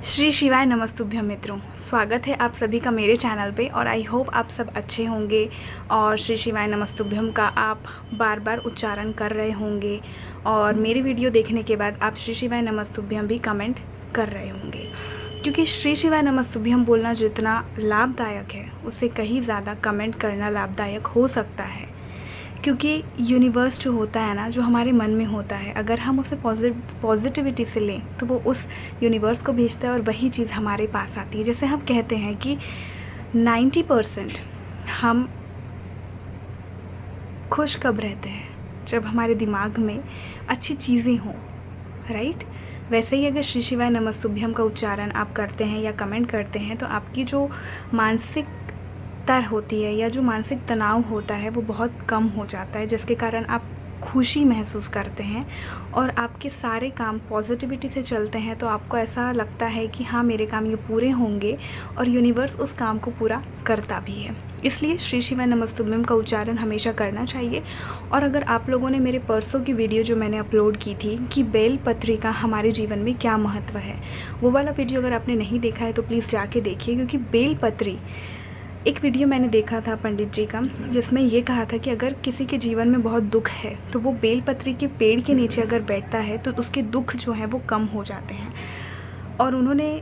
श्री शिवाय नमस्तुभ्यं मित्रों, स्वागत है आप सभी का मेरे चैनल पे और आई होप आप सब अच्छे होंगे और श्री शिवाय नमस्तुभ्यं का आप बार बार उच्चारण कर रहे होंगे और मेरी वीडियो देखने के बाद आप श्री शिवाय नमस्तुभ्यं भी कमेंट कर रहे होंगे, क्योंकि श्री शिवाय नमस्तुभ्यं बोलना जितना लाभदायक है उससे कहीं ज़्यादा कमेंट करना लाभदायक हो सकता है। क्योंकि यूनिवर्स जो होता है ना, जो हमारे मन में होता है, अगर हम उसे पॉजिटिविटी से लें तो वो उस यूनिवर्स को भेजता है और वही चीज़ हमारे पास आती है। जैसे हम कहते हैं कि 90% हम खुश कब रहते हैं, जब हमारे दिमाग में अच्छी चीज़ें हों, राइट। वैसे ही अगर श्री शिवाय नमस्तुभ्यं का उच्चारण आप करते हैं या कमेंट करते हैं तो आपकी जो मानसिक तर होती है या जो मानसिक तनाव होता है वो बहुत कम हो जाता है, जिसके कारण आप खुशी महसूस करते हैं और आपके सारे काम पॉजिटिविटी से चलते हैं। तो आपको ऐसा लगता है कि हाँ, मेरे काम ये पूरे होंगे और यूनिवर्स उस काम को पूरा करता भी है। इसलिए श्री शिवाय नमस्तुभ्यं का उच्चारण हमेशा करना चाहिए। और अगर आप लोगों ने मेरे परसों की वीडियो जो मैंने अपलोड की थी कि बेलपत्री का हमारे जीवन में क्या महत्व है, वो वाला वीडियो अगर आपने नहीं देखा है तो प्लीज़ जाके देखिए। क्योंकि बेलपत्री, एक वीडियो मैंने देखा था पंडित जी का, जिसमें ये कहा था कि अगर किसी के जीवन में बहुत दुख है तो वो बेलपत्री के पेड़ के नीचे अगर बैठता है तो उसके दुख जो है वो कम हो जाते हैं। और उन्होंने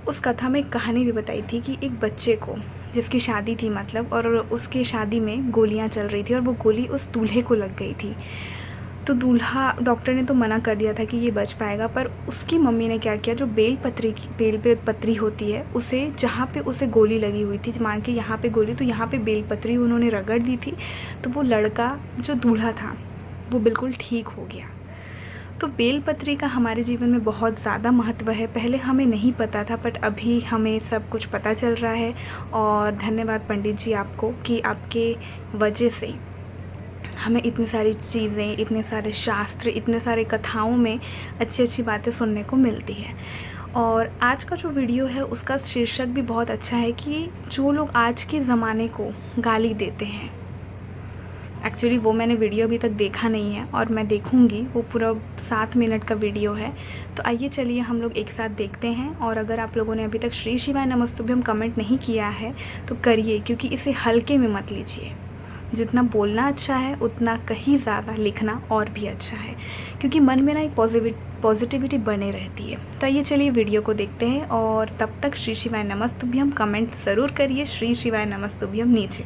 उस कथा में एक कहानी भी बताई थी कि एक बच्चे को, जिसकी शादी थी मतलब, और उसके शादी में गोलियां चल रही थी और वो गोली उस दूल्हे को लग गई थी। तो दूल्हा, डॉक्टर ने तो मना कर दिया था कि ये बच पाएगा, पर उसकी मम्मी ने क्या किया, जो बेलपत्री होती है उसे, जहाँ पे उसे गोली लगी हुई थी, मान के यहाँ पे गोली, तो यहाँ पे बेलपत्री उन्होंने रगड़ दी थी। तो वो लड़का जो दूल्हा था वो बिल्कुल ठीक हो गया। तो बेलपत्री का हमारे जीवन में बहुत ज़्यादा महत्व है। पहले हमें नहीं पता था, बट अभी हमें सब कुछ पता चल रहा है। और धन्यवाद पंडित जी आपको कि आपके वजह से हमें इतनी सारी चीज़ें, इतने सारे शास्त्र, इतने सारे कथाओं में अच्छी अच्छी बातें सुनने को मिलती है। और आज का जो वीडियो है उसका शीर्षक भी बहुत अच्छा है कि जो लोग आज के ज़माने को गाली देते हैं। एक्चुअली वो मैंने वीडियो अभी तक देखा नहीं है और मैं देखूंगी, वो पूरा 7 मिनट का वीडियो है। तो आइए चलिए हम लोग एक साथ देखते हैं। और अगर आप लोगों ने अभी तक श्री शिवाय नमस्तुभ्यं कमेंट नहीं किया है तो करिए, क्योंकि इसे हल्के में मत लीजिए। जितना बोलना अच्छा है उतना कहीं ज़्यादा लिखना और भी अच्छा है, क्योंकि मन में ना एक पॉजिटिविटी बने रहती है। तो आइए चलिए वीडियो को देखते हैं और तब तक श्री शिवाय नमस्तुभ्यं कमेंट ज़रूर करिए, श्री शिवाय नमस्तुभ्यं नीचे।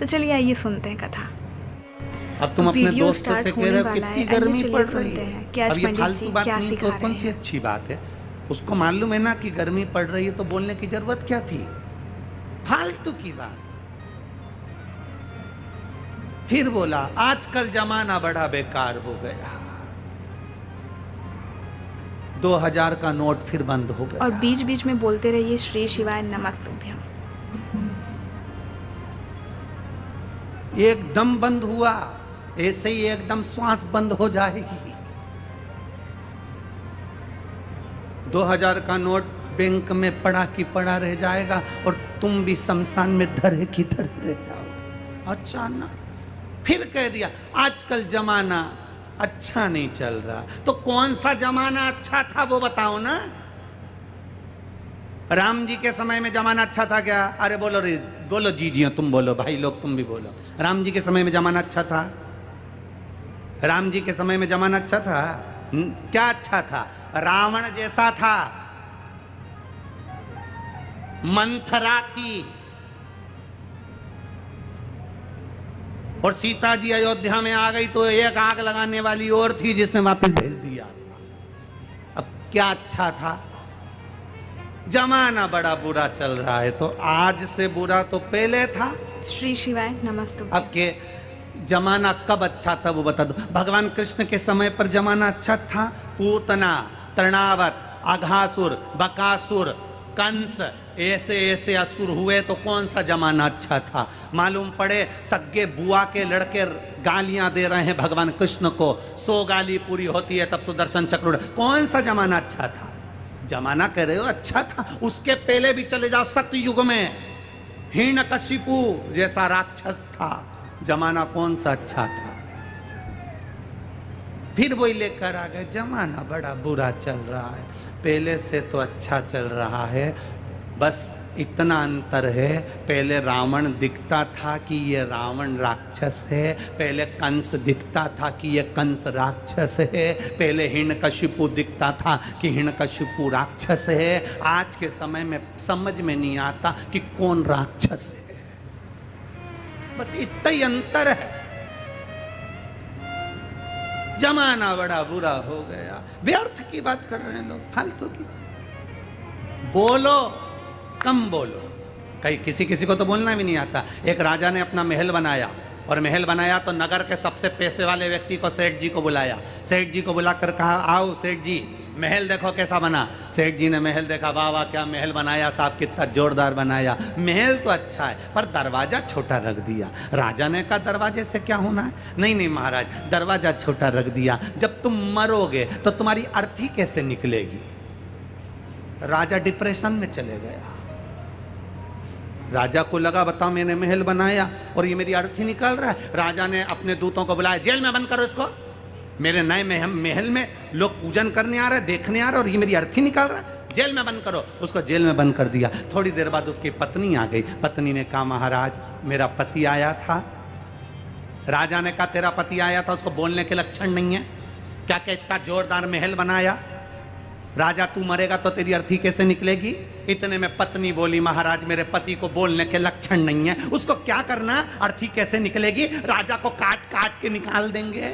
तो चलिए आइए सुनते हैं कथा। अब तुम अपने दोस्त से कह रहे हो कितनी गर्मी पड़ रही है, कि आज अब ये पंडित फालतू जी बात क्या नहीं सिखा तो कौन सी रहे हैं। अच्छी बात है। उसको मालूम है ना कि गर्मी पड़ रही है, तो बोलने की जरूरत क्या थी, फालतू की बात। फिर बोला आजकल जमाना बड़ा बेकार हो गया, 2000 का नोट फिर बंद हो गया। और बीच बीच में बोलते रहिए श्री शिवाय नमस्तुभ्यं। एकदम बंद हुआ, ऐसे ही एकदम श्वास बंद हो जाएगी। 2000 का नोट बैंक में पड़ा की पड़ा रह जाएगा और तुम भी शमशान में धरे की धरे रह जाओगे। अचानक फिर कह दिया आजकल जमाना अच्छा नहीं चल रहा। तो कौन सा जमाना अच्छा था वो बताओ ना। राम जी के समय में जमाना अच्छा था क्या? अरे बोलो रे, बोलो जी तुम बोलो, भाई लोग तुम भी बोलो। राम जी के समय में जमाना अच्छा था? राम जी के समय में जमाना अच्छा था? क्या अच्छा था? रावण जैसा था, मंथरा थी, और सीता जी अयोध्या में आ गई तो एक आग लगाने वाली और थी जिसने वापस भेज दिया था। अब क्या अच्छा था? जमाना बड़ा बुरा चल रहा है, तो आज से बुरा तो पहले था। श्री शिवाय नमस्तुभ्यं। अब के जमाना कब अच्छा था वो बता दो। भगवान कृष्ण के समय पर जमाना अच्छा था? पूतना, तृणावत, अघासुर, बकासुर, कंस, ऐसे ऐसे असुर हुए तो कौन सा जमाना अच्छा था? मालूम पड़े सग्गे बुआ के लड़के गालियां दे रहे हैं भगवान कृष्ण को, 100 गाली पूरी होती है तब सुदर्शन चक्र। कौन सा जमाना अच्छा था? जमाना कह रहे हो अच्छा था, उसके पहले भी चले जाओ सतयुग में, हिरण्यकशिपु जैसा राक्षस था। जमाना कौन सा अच्छा था? फिर वही लेकर आ गए, जमाना बड़ा बुरा चल रहा है, पहले से तो अच्छा चल रहा है, बस इतना अंतर है, पहले रावण दिखता था कि ये रावण राक्षस है, पहले कंस दिखता था कि ये कंस राक्षस है, पहले हिरण्यकशिपु दिखता था कि हिरण्यकशिपु राक्षस है। आज के समय में समझ में नहीं आता कि कौन राक्षस है, बस इतना ही अंतर है। जमाना बड़ा बुरा हो गया, व्यर्थ की बात कर रहे हैं लोग, फालतू की। बोलो कम बोलो, कहीं किसी किसी को तो बोलना भी नहीं आता। एक राजा ने अपना महल बनाया, और महल बनाया तो नगर के सबसे पैसे वाले व्यक्ति को, सेठ जी को बुलाया। सेठ जी को बुलाकर कहा, आओ सेठ जी, महल देखो कैसा बना। सेठ जी ने महल देखा, वाह वाह क्या महल बनाया साहब, कितना जोरदार बनाया। महल तो अच्छा है पर दरवाजा छोटा रख दिया। राजा ने कहा, दरवाजे से क्या होना है? नहीं नहीं महाराज, दरवाजा छोटा रख दिया, जब तुम मरोगे तो तुम्हारी अर्थी कैसे निकलेगी। राजा डिप्रेशन में चले गया। राजा को लगा, बताओ मैंने महल बनाया और ये मेरी अर्थी निकल रहा है। राजा ने अपने दूतों को बुलाया, जेल में बंद करो इसको, मेरे नए महल में लोग पूजन करने आ रहे, देखने आ रहे, और ये मेरी अर्थी निकाल रहा है, जेल में बंद करो। उसको जेल में बंद कर दिया। थोड़ी देर बाद उसकी पत्नी आ गई। पत्नी ने कहा, महाराज मेरा पति आया था। राजा ने कहा, तेरा पति आया था, उसको बोलने के लक्षण नहीं है क्या, क्या इतना जोरदार महल बनाया। राजा तू मरेगा तो तेरी अर्थी कैसे निकलेगी। इतने में पत्नी बोली, महाराज मेरे पति को बोलने के लक्षण नहीं है, उसको क्या करना, अर्थी कैसे निकलेगी, राजा को काट काट के निकाल देंगे।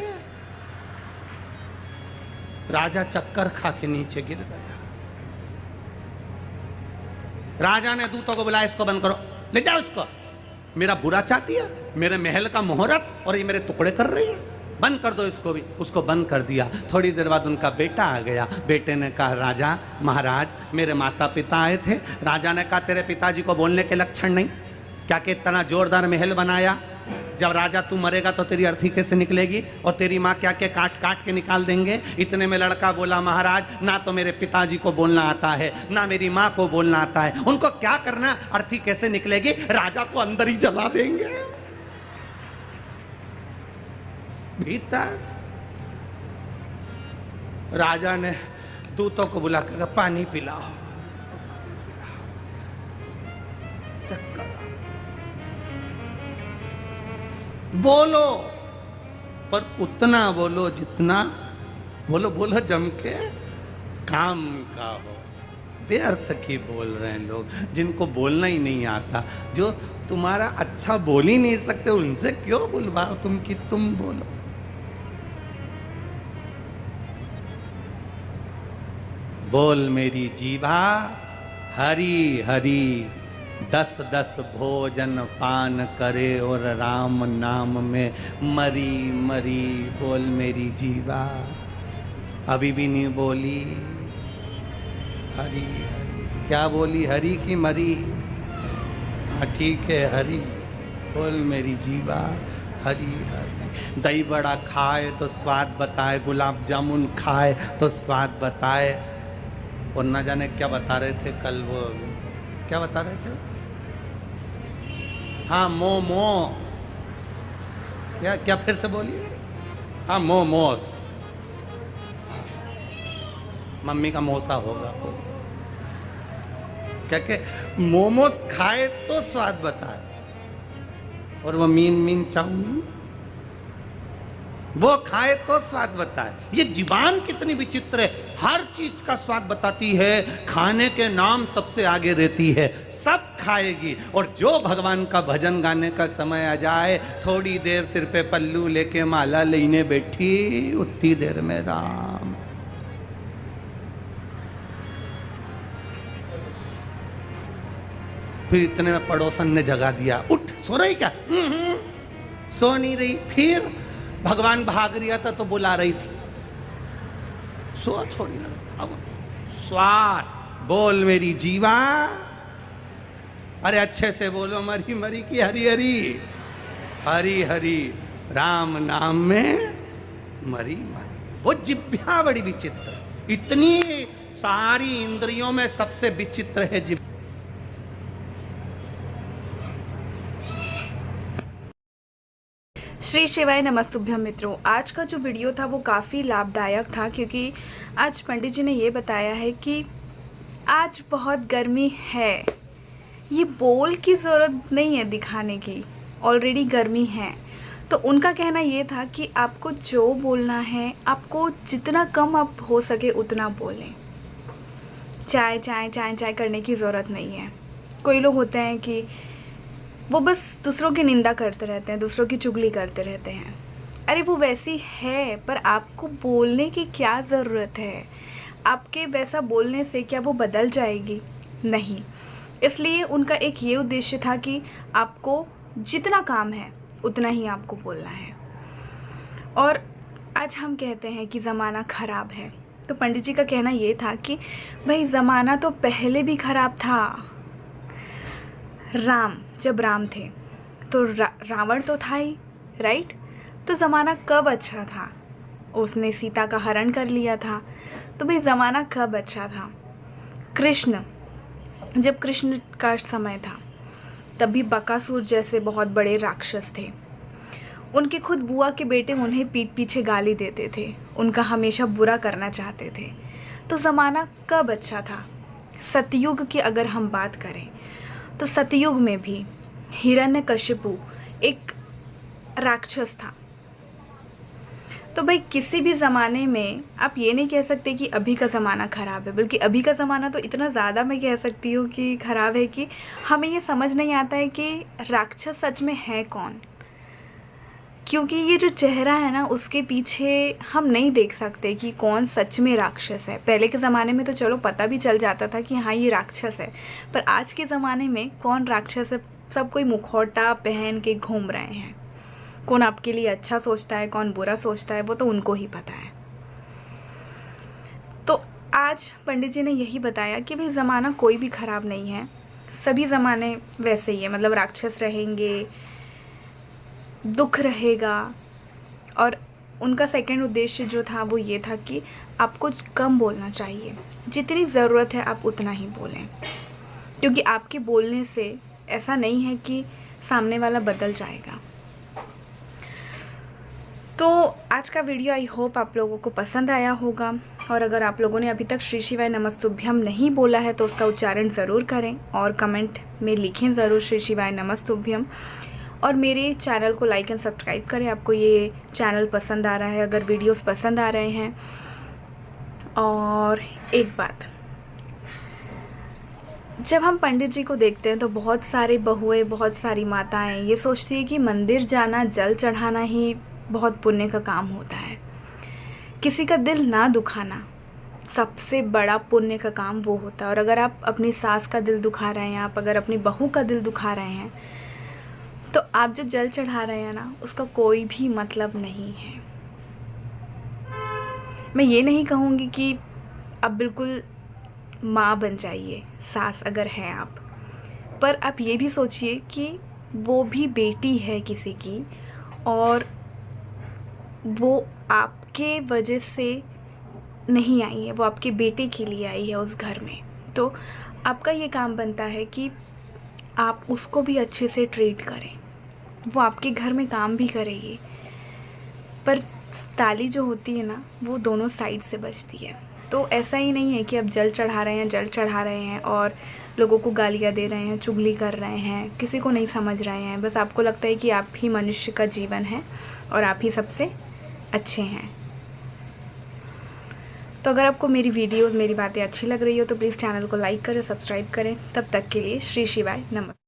राजा चक्कर खा के नीचे गिर गया। राजा ने दूतों को बुलाया, इसको बंद करो, ले जाओ इसको, मेरा बुरा चाहती है, मेरे महल का मुहूर्त और ये मेरे टुकड़े कर रही है, बंद कर दो इसको भी। उसको बंद कर दिया। थोड़ी देर बाद उनका बेटा आ गया। बेटे ने कहा, राजा महाराज मेरे माता पिता आए थे। राजा ने कहा, तेरे पिताजी को बोलने के लक्षण नहीं क्या, कि इतना जोरदार महल बनाया, जब राजा तू मरेगा तो तेरी अर्थी कैसे निकलेगी, और तेरी माँ क्या क्या काट काट के निकाल देंगे। इतने में लड़का बोला, महाराज ना तो मेरे पिताजी को बोलना आता है, ना मेरी माँ को बोलना आता है, उनको क्या करना, अर्थी कैसे निकलेगी, राजा को अंदर ही जला देंगे। भीतर राजा ने दूतों को बुलाकर पानी पिलाओ। बोलो पर उतना बोलो जितना बोलो, बोलो जम के काम का हो। व्यर्थ की बोल रहे हैं लोग, जिनको बोलना ही नहीं आता, जो तुम्हारा अच्छा बोल ही नहीं सकते, उनसे क्यों बुलवाओ तुम कि तुम बोलो। बोल मेरी जीवा हरि हरि, 10-10 भोजन पान करे और राम नाम में मरी मरी। बोल मेरी जीवा, अभी भी नहीं बोली हरि हरि। क्या बोली, हरि की मरी। हाँ ठीक है हरि। बोल मेरी जीवा हरि हरि। दही बड़ा खाए तो स्वाद बताए, गुलाब जामुन खाए तो स्वाद बताए, और न जाने क्या बता रहे थे कल, वो क्या बता रहे थे, हाँ मोमो, क्या क्या फिर से बोलिए, हाँ मोमोस, मम्मी का मोसा होगा क्या, के मोमोस खाए तो स्वाद बताए, और वो मीन चाउमीन वो खाए तो स्वाद बताए। ये जीवान कितनी विचित्र है, हर चीज का स्वाद बताती है, खाने के नाम सबसे आगे रहती है, सब खाएगी। और जो भगवान का भजन गाने का समय आ जाए, थोड़ी देर सिर पे पल्लू लेके माला लेने बैठी, उतनी देर में राम। फिर इतने में पड़ोसन ने जगा दिया, उठ सो रही क्या, सो नहीं रही। फिर भगवान भाग रहा था तो बुला रही थी, सो थोड़ी ना, अब स्वाद। बोल मेरी जीवा, अरे अच्छे से बोलो, मरी मरी की हरी हरी, हरी हरी राम नाम में मरी मरी। वो जिह्वा बड़ी विचित्र, इतनी सारी इंद्रियों में सबसे विचित्र है जिह्वा। श्री शिवाय नमस्तुभ्यम मित्रों। आज का जो वीडियो था वो काफ़ी लाभदायक था, क्योंकि आज पंडित जी ने ये बताया है कि आज बहुत गर्मी है। ये बोल की ज़रूरत नहीं है दिखाने की, ऑलरेडी गर्मी है। तो उनका कहना ये था कि आपको जो बोलना है, आपको जितना कम आप हो सके उतना बोलें। चाय चाय चाय चाय करने की ज़रूरत नहीं है। कोई लोग होते हैं कि वो बस दूसरों की निंदा करते रहते हैं, दूसरों की चुगली करते रहते हैं। अरे वो वैसी है, पर आपको बोलने की क्या ज़रूरत है? आपके वैसा बोलने से क्या वो बदल जाएगी? नहीं। इसलिए उनका एक ये उद्देश्य था कि आपको जितना काम है उतना ही आपको बोलना है। और आज हम कहते हैं कि ज़माना ख़राब है, तो पंडित जी का कहना ये था कि भाई ज़माना तो पहले भी ख़राब था। जब राम थे तो रावण तो था ही, राइट? तो ज़माना कब अच्छा था? उसने सीता का हरण कर लिया था, तो भाई ज़माना कब अच्छा था? जब कृष्ण का समय था तब भी बकासुर जैसे बहुत बड़े राक्षस थे। उनके खुद बुआ के बेटे उन्हें पीठ पीछे गाली देते थे, उनका हमेशा बुरा करना चाहते थे। तो ज़माना कब अच्छा था? सतयुग की अगर हम बात करें तो सतयुग में भी हिरण्यकशिपु एक राक्षस था। तो भाई किसी भी ज़माने में आप ये नहीं कह सकते कि अभी का ज़माना ख़राब है, बल्कि अभी का ज़माना तो इतना ज़्यादा मैं कह सकती हूँ कि ख़राब है कि हमें ये समझ नहीं आता है कि राक्षस सच में है कौन। क्योंकि ये जो चेहरा है ना, उसके पीछे हम नहीं देख सकते कि कौन सच में राक्षस है। पहले के ज़माने में तो चलो पता भी चल जाता था कि हाँ ये राक्षस है, पर आज के ज़माने में कौन राक्षस है? सब कोई मुखौटा पहन के घूम रहे हैं। कौन आपके लिए अच्छा सोचता है, कौन बुरा सोचता है, वो तो उनको ही पता है। तो आज पंडित जी ने यही बताया कि भाई ज़माना कोई भी ख़राब नहीं है, सभी ज़माने वैसे ही है। मतलब राक्षस रहेंगे, दुख रहेगा। और उनका सेकंड उद्देश्य जो था वो ये था कि आपको कम बोलना चाहिए, जितनी ज़रूरत है आप उतना ही बोलें, क्योंकि आपके बोलने से ऐसा नहीं है कि सामने वाला बदल जाएगा। तो आज का वीडियो आई होप आप लोगों को पसंद आया होगा। और अगर आप लोगों ने अभी तक श्री शिवाय नमस्तुभ्यम नहीं बोला है तो उसका उच्चारण ज़रूर करें और कमेंट में लिखें ज़रूर श्री शिवाय नमस्तुभ्यम। और मेरे चैनल को लाइक एंड सब्सक्राइब करें आपको ये चैनल पसंद आ रहा है, अगर वीडियोस पसंद आ रहे हैं। और एक बात, जब हम पंडित जी को देखते हैं तो बहुत सारे बहुएं, बहुत सारी माताएं ये सोचती है कि मंदिर जाना, जल चढ़ाना ही बहुत पुण्य का काम होता है। किसी का दिल ना दुखाना सबसे बड़ा पुण्य का काम वो होता है। और अगर आप अपनी सास का दिल दुखा रहे हैं, आप अगर अपनी बहू का दिल दुखा रहे हैं, तो आप जो जल चढ़ा रहे हैं ना, उसका कोई भी मतलब नहीं है। मैं ये नहीं कहूँगी कि आप बिल्कुल माँ बन जाइए, सास अगर हैं आप, पर आप ये भी सोचिए कि वो भी बेटी है किसी की, और वो आपके वजह से नहीं आई है, वो आपके बेटे के लिए आई है उस घर में। तो आपका ये काम बनता है कि आप उसको भी अच्छे से ट्रीट करें। वो आपके घर में काम भी करेगी, पर ताली जो होती है ना, वो दोनों साइड से बजती है। तो ऐसा ही नहीं है कि आप जल चढ़ा रहे हैं और लोगों को गालियाँ दे रहे हैं, चुगली कर रहे हैं, किसी को नहीं समझ रहे हैं। बस आपको लगता है कि आप ही मनुष्य का जीवन है और आप ही सबसे अच्छे हैं। तो अगर आपको मेरी वीडियोस, मेरी बातें अच्छी लग रही हो तो प्लीज़ चैनल को लाइक करें, सब्सक्राइब करें। तब तक के लिए श्री शिवाय नमस्ते।